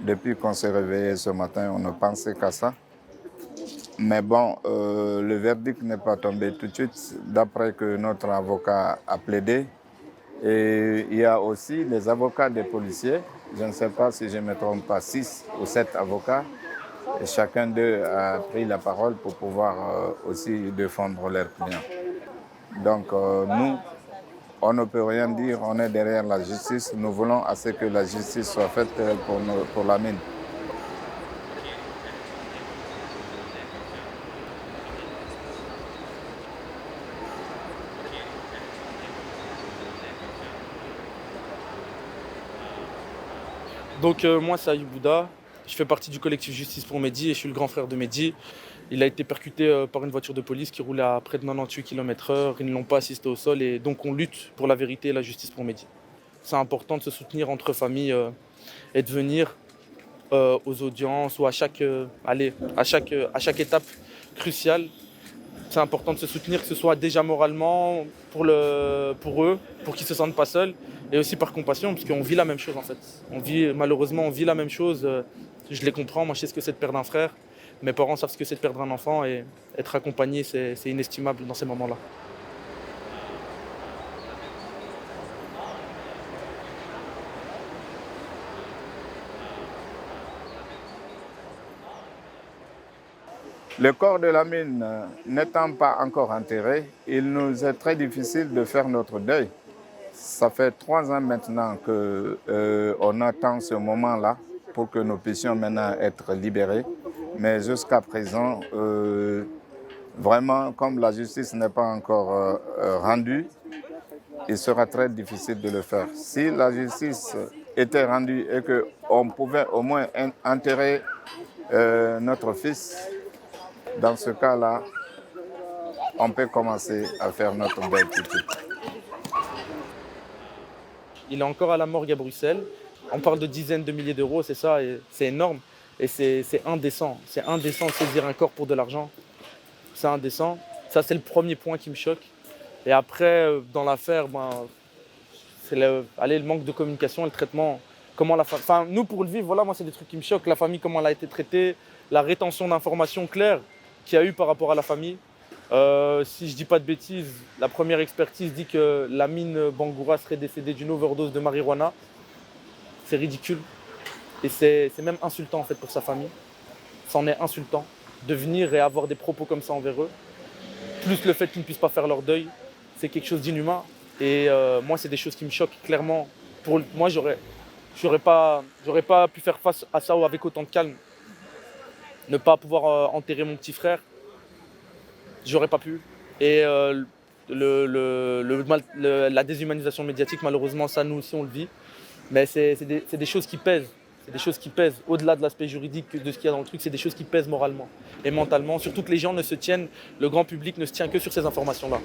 Depuis qu'on s'est réveillé ce matin, on ne pensait qu'à ça. Mais bon, le verdict n'est pas tombé tout de suite, d'après que notre avocat a plaidé. Et il y a aussi les avocats des policiers. Je ne sais pas si je ne me trompe pas, 6 ou 7 avocats. Et chacun d'eux a pris la parole pour pouvoir aussi défendre leurs clients. Donc nous, on ne peut rien dire, on est derrière la justice. Nous voulons à ce que la justice soit faite pour la mine. Donc moi c'est Ayoub Bouddha, je fais partie du collectif Justice pour Mehdi et je suis le grand frère de Mehdi. Il a été percuté par une voiture de police qui roulait à près de 98 km/h, ils ne l'ont pas assisté au sol et donc on lutte pour la vérité et la justice pour Mehdi. C'est important de se soutenir entre familles et de venir aux audiences ou à chaque étape cruciale. C'est important de se soutenir, que ce soit déjà moralement pour eux, pour qu'ils ne se sentent pas seuls, et aussi par compassion, parce qu'on vit la même chose en fait. Malheureusement, on vit la même chose. Je les comprends, moi je sais ce que c'est de perdre un frère. Mes parents savent ce que c'est de perdre un enfant, et être accompagné, c'est inestimable dans ces moments-là. Le corps de Lamine n'étant pas encore enterré, il nous est très difficile de faire notre deuil. Ça fait 3 ans maintenant qu'on attend ce moment-là pour que nous puissions maintenant être libérés. Mais jusqu'à présent, vraiment, comme la justice n'est pas encore rendue, il sera très difficile de le faire. Si la justice était rendue et qu'on pouvait au moins enterrer notre fils, dans ce cas-là, on peut commencer à faire notre deuil tout de suite. Il est encore à la morgue à Bruxelles. On parle de dizaines de milliers d'euros, c'est ça, et c'est énorme. Et c'est indécent. C'est indécent de saisir un corps pour de l'argent. C'est indécent. Ça, c'est le premier point qui me choque. Et après, dans l'affaire, c'est le manque de communication, le traitement. Nous, pour le vivre, voilà, moi, c'est des trucs qui me choquent. La famille, comment elle a été traitée, la rétention d'informations claires qu'il y a eu par rapport à la famille. Si je dis pas de bêtises, la première expertise dit que Lamine Bangoura serait décédé d'une overdose de marijuana. C'est ridicule. Et c'est même insultant en fait pour sa famille. C'en est insultant de venir et avoir des propos comme ça envers eux. Plus le fait qu'ils ne puissent pas faire leur deuil, c'est quelque chose d'inhumain. Et moi, c'est des choses qui me choquent clairement. Moi, j'aurais pas pu faire face à ça avec autant de calme. Ne pas pouvoir enterrer mon petit frère, j'aurais pas pu. Et la déshumanisation médiatique, malheureusement, ça, nous aussi, on le vit. Mais c'est des choses qui pèsent. C'est des choses qui pèsent. Au-delà de l'aspect juridique de ce qu'il y a dans le truc, c'est des choses qui pèsent moralement et mentalement. Surtout que les gens le grand public ne se tient que sur ces informations-là.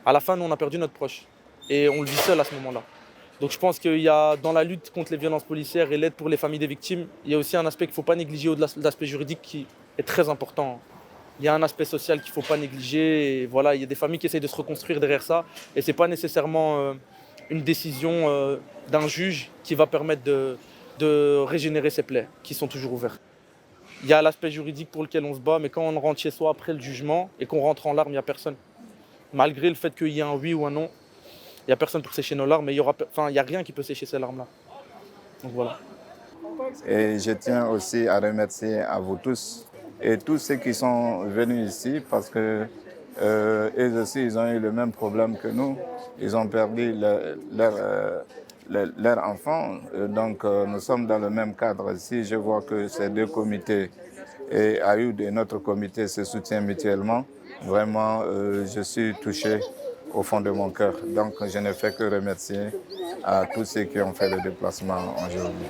À la fin, nous, on a perdu notre proche. Et on le vit seul à ce moment-là. Donc je pense qu'il y a, dans la lutte contre les violences policières et l'aide pour les familles des victimes, il y a aussi un aspect qu'il ne faut pas négliger au-delà de l'aspect juridique qui est très important. Il y a un aspect social qu'il ne faut pas négliger. Et voilà, il y a des familles qui essayent de se reconstruire derrière ça. Et ce n'est pas nécessairement une décision d'un juge qui va permettre de régénérer ces plaies qui sont toujours ouvertes. Il y a l'aspect juridique pour lequel on se bat, mais quand on rentre chez soi après le jugement et qu'on rentre en larmes, il n'y a personne. Malgré le fait qu'il y ait un oui ou un non, il n'y a personne pour sécher nos larmes, mais il n'y a rien qui peut sécher ces larmes-là. Donc voilà. Et je tiens aussi à remercier à vous tous et tous ceux qui sont venus ici parce que eux aussi, ils ont eu le même problème que nous. Ils ont perdu leur enfant. Donc nous sommes dans le même cadre ici. Je vois que ces deux comités et Ayoub et notre comité se soutiennent mutuellement. Vraiment, je suis touché au fond de mon cœur. Donc, je ne fais que remercier à tous ceux qui ont fait le déplacement aujourd'hui.